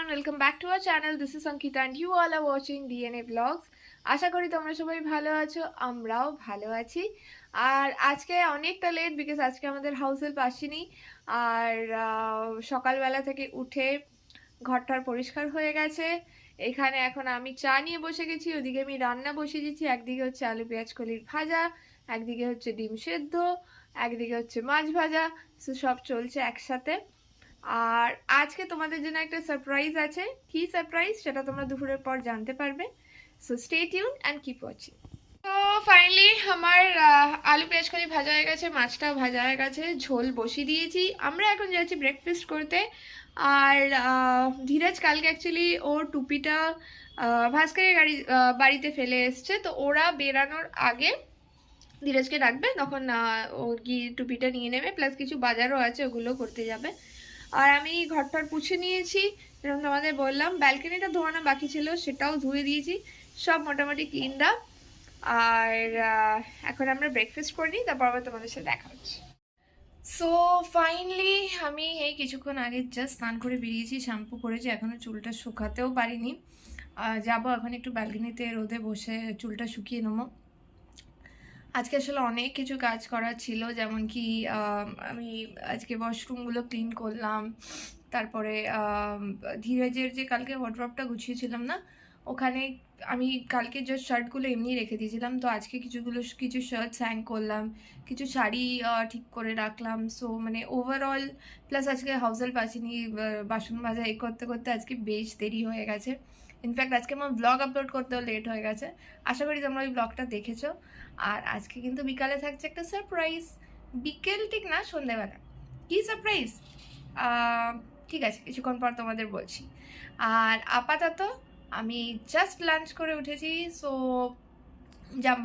everyone, welcome back to our channel. This is Ankita and you all are watching DNA Vlogs. আশা করি তোমরা সবাই ভালো আছো, আমরাও ভালো আছি। আর আজকে অনেকটা লেট বিকজ আজকে আমাদের হাউস হেল্প আসেনি। আর সকালবেলা থেকে উঠে ঘরটার পরিষ্কার হয়ে গেছে। এখানে এখন আমি চা নিয়ে বসে গেছি, ওদিকে আমি রান্না বসিয়ে দিচ্ছি। একদিকে হচ্ছে আলু পেঁয়াজ কলির ভাজা, একদিকে হচ্ছে ডিম সেদ্ধ, একদিকে হচ্ছে মাছ ভাজা। তো সব চলছে একসাথে। আর আজকে তোমাদের জন্য একটা সারপ্রাইজ আছে। কি সারপ্রাইজ সেটা তোমরা দুপুরের পর জানতে পারবে। So stay tune and keep watching. তো ফাইনালি আমার আলু পেঁয়াজ কলি ভাজা হয়ে গেছে, মাছটা ভাজা হয়ে গেছে, ঝোল বসিয়ে দিয়েছি। আমরা এখন যাচ্ছি ব্রেকফাস্ট করতে। আর ধীরাজ কালকে অ্যাকচুয়ালি ওর টুপিটা ভাস্করের বাড়িতে ফেলে এসছে, তো ওরা বেরানোর আগে ধীরাজকে ডাকবে, তখন ও গিয়ে টুপিটা নিয়ে নেবে, প্লাস কিছু বাজারও আছে ওগুলো করতে যাবে। আর আমি ঘরটার পুছে নিয়েছি, যেরকম তোমাদের বললাম। ব্যালকনিটা ধোয়ানো বাকি ছিল, সেটাও ধুয়ে দিয়েছি। সব মোটামুটি ক্লিন আপ। আর এখন আমরা ব্রেকফাস্ট করে নিই, তারপর আবার তোমাদের সাথে দেখা হচ্ছে। সো ফাইনালি আমি এই কিছুক্ষণ আগে জাস্ট স্নান করে বেরিয়েছি, শ্যাম্পু করেছি, এখনও চুলটা শুকাতেও পারিনি। যাবো এখন একটু ব্যালকনিতে রোদে বসে চুলটা শুকিয়ে নেবো। আজকে আসলে অনেক কিছু কাজ করার ছিল, যেমন কি আমি আজকে ওয়াশরুমগুলো ক্লিন করলাম। তারপরে ধীরাজের যে কালকে ওয়ার্ড্রপটা গুছিয়েছিলাম না, ওখানে আমি কালকে জাস্ট শার্টগুলো এমনি রেখে দিয়েছিলাম, তো আজকে কিছু শার্টস হ্যাং করলাম, কিছু শাড়ি ঠিক করে রাখলাম। সো মানে ওভারঅল প্লাস আজকে হাউস হেল্প আসেনি, বাসন মাজা এই করতে করতে আজকে বেশ দেরি হয়ে গেছে। ইনফ্যাক্ট আজকে আমার ব্লগ আপলোড করতেও লেট হয়ে গেছে। আশা করি তোমরা ওই ব্লগটা দেখেছো। আর আজকে কিন্তু বিকালে থাকছে একটা সারপ্রাইজ। বিকেল ঠিক না, সন্ধ্যেবেলা। কি সারপ্রাইজ ঠিক আছে, কিছুক্ষণ পর তোমাদের বলছি। আর আপাতত আমি জাস্ট লাঞ্চ করে উঠেছি। সো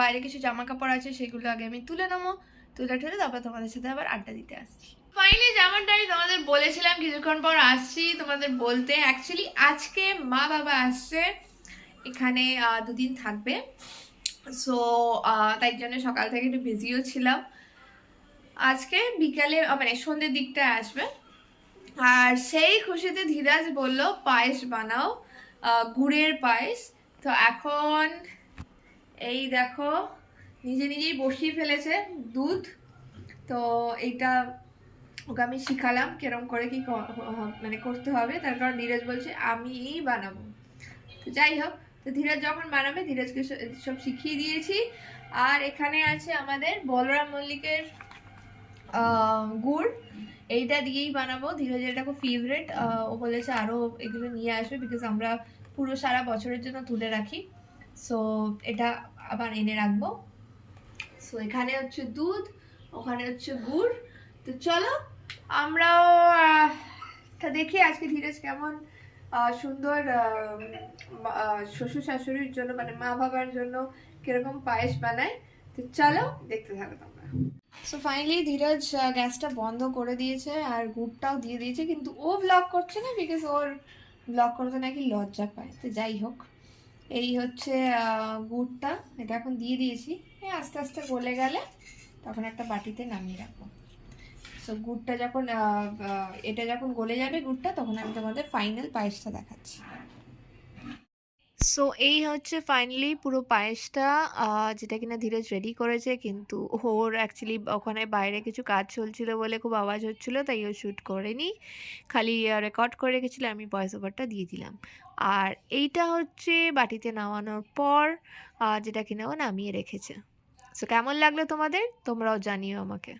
বাইরে কিছু জামা কাপড় আছে, সেগুলো আগে আমি তুলে নেবো। তুলে ঠুলে তারপর তোমাদের সাথে আবার আড্ডা দিতে আসছি। ফাইনালি জামাটা আমি তোমাদের বলেছিলাম কিছুক্ষণ পর আসছি তোমাদের বলতে। অ্যাকচুয়ালি আজকে মা বাবা আসছে, এখানে দুদিন থাকবে। সো তাই জন্য সকাল থেকে একটু বিজিও ছিলাম। আজকে বিকালে মানে সন্ধ্যের দিকটায় আসবে। আর সেই খুশিতে ধীরাজ বলল পায়েস বানাও, গুড়ের পায়েস। তো এখন এই দেখো নিজে নিজেই বসিয়ে ফেলেছে দুধ। তো এইটা ওকে আমি শিখালাম কিরম করে কি মানে করতে হবে, তার কারণ ধীরাজ বলছে আমিই বানাবো। তো যাই হোক, তো ধীরাজ যখন বানাবে ধীরাজকে সব শিখিয়ে দিয়েছি। আর এখানে আছে আমাদের বলরাম মল্লিকের গুড়, এইটা দিয়েই বানাবো। ধীরাজের এটা খুব ফেভারেট। ও বলেছে আরও এগুলো নিয়ে আসবে, বিকজ আমরা পুরো সারা বছরের জন্য তুলে রাখি। সো এটা আবার এনে রাখবো। সো এখানে হচ্ছে দুধ, ওখানে হচ্ছে গুড়। তো চলো আমরাও দেখি আজকে ধীরাজ কেমন সুন্দর শ্বশুর শাশুড়ির জন্য মানে মা বাবার জন্য কিরকম পায়েস বানায়। তো চলো দেখতে থাকো তোমরা। সো ফাইনালি ধীরাজ গ্যাসটা বন্ধ করে দিয়েছে আর গুড়টাও দিয়ে দিয়েছে, কিন্তু ও ব্লগ করছে না বিকজ ওর ব্লগ করতে নাকি লজ্জা পায়। তো যাই হোক, এই হচ্ছে গুড়টা, এটা এখন দিয়ে দিয়েছি। আস্তে আস্তে গলে গেলে তখন একটা বাটিতে নামিয়ে রাখবো। সো গুড়টা যখন এটা যখন গলে যাবে গুড়টা, তখন আমি তোমাদের ফাইনাল পায়েসটা দেখাচ্ছি। সো এই হচ্ছে ফাইনালি পুরো পায়েসটা, যেটা কিনা ধীরাজ রেডি করেছে, কিন্তু ওর অ্যাকচুয়ালি ওখানে বাইরে কিছু কাজ চলছিল বলে খুব আওয়াজ হচ্ছিল, তাই ও শ্যুট করেনি, খালি রেকর্ড করে রেখেছিল, আমি ভয়েস ওভারটা দিয়ে দিলাম। আর এইটা হচ্ছে বাটিতে নামানোর পর যেটা কিনা ও নামিয়ে রেখেছে। সো কেমন লাগলো তোমাদের, তোমরাও জানিও আমাকে।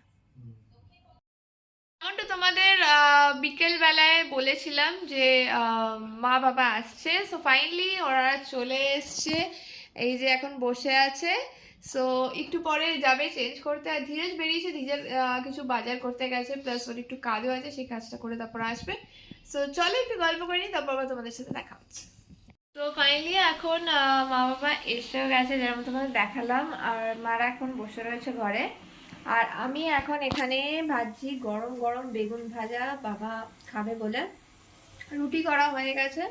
যেমনটা তোমাদের বিকেল বেলায় বলেছিলাম যে মা বাবা আসছে। সো ফাইনালি ওরা চলে এসছে, এই যে এখন বসে আছে। সো একটু পরে যাবে চেঞ্জ করতে। আর ধীরেজ বেরিয়েছে, ধীরেজ কিছু বাজার করতে গেছে, প্লাস ওর একটু কাজও আছে, সেই কাজটা করে তারপর আসবে। সো চলো একটু গল্প করে নিই, তারপর আবার তোমাদের সাথে দেখা হচ্ছে। তো ফাইনালি এখন মা বাবা এসেও গেছে, যেরকম তোমাদের দেখালাম। আর মারা এখন বসে রয়েছে ঘরে। আর আমি এখন এখানে ভাজছি গরম গরম বেগুন ভাজা, বাবা খাবে বলে। রুটি করা হয়ে গেছে,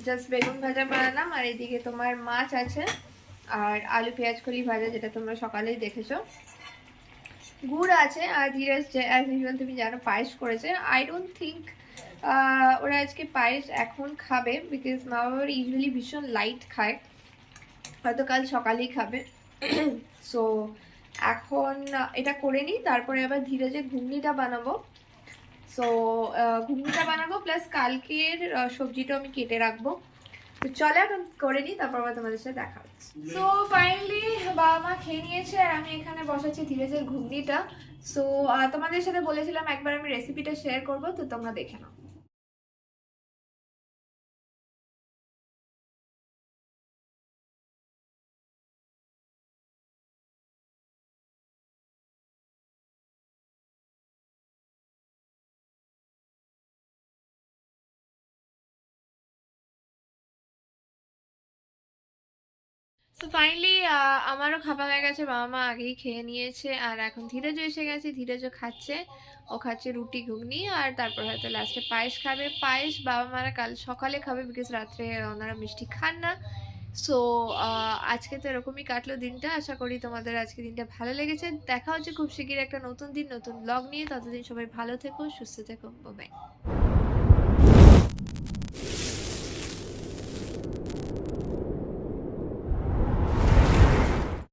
জাস্ট বেগুন ভাজা বানালাম। আর এদিকে তোমার মাছ আছে আর আলু পেঁয়াজ কলি ভাজা, যেটা তোমরা সকালেই দেখেছো। গুড় আছে। আর ধীরাজ অ্যাজ ইউজুয়াল তুমি জানো পায়েস করেছে। আই ডোন্ট থিঙ্ক ওরা আজকে পায়েস এখন খাবে, বিকজ মা বাবার ইউজুয়ালি ভীষণ লাইট খায়, হয়তো কাল সকালেই খাবে। সো এখন এটা করে নিই, তারপরে আবার ধীরে ধীরে ঘুগনিটা বানাবো। সো ঘুগনিটা বানাবো প্লাস কালকের সবজিটাও আমি কেটে রাখবো। তো চলে এখন করে নিই, তারপর আবার তোমাদের সাথে দেখা হচ্ছে। সো ফাইনালি বাবা মা খেয়ে নিয়েছে আর আমি এখানে বসাচ্ছি ধীরে ধীরে ঘুগনিটা। সো তোমাদের সাথে বলেছিলাম একবার আমি রেসিপিটা শেয়ার করবো, তো তোমরা দেখে নাও। সো ফাইনালি আমারও খাওয়া হয়ে গেছে, বাবা মা আগেই খেয়ে নিয়েছে আর এখন ধীরজ এসে গেছে, ধীরজ খাচ্ছে, ও খাচ্ছে রুটি ঘুগনি আর তারপর হয়তো লাস্টে পায়েস খাবে। পায়েস বাবা মারা কাল সকালে খাবে, বিকজ রাত্রে ওনারা মিষ্টি খান না। সো আজকে তো এরকমই কাটলো দিনটা। আশা করি তোমাদের আজকে দিনটা ভালো লেগেছে। দেখা হচ্ছে খুব শিগগির একটা নতুন দিন নতুন ব্লগ নিয়ে। ততদিন সবাই ভালো থেকো, সুস্থ থেকো, বাই।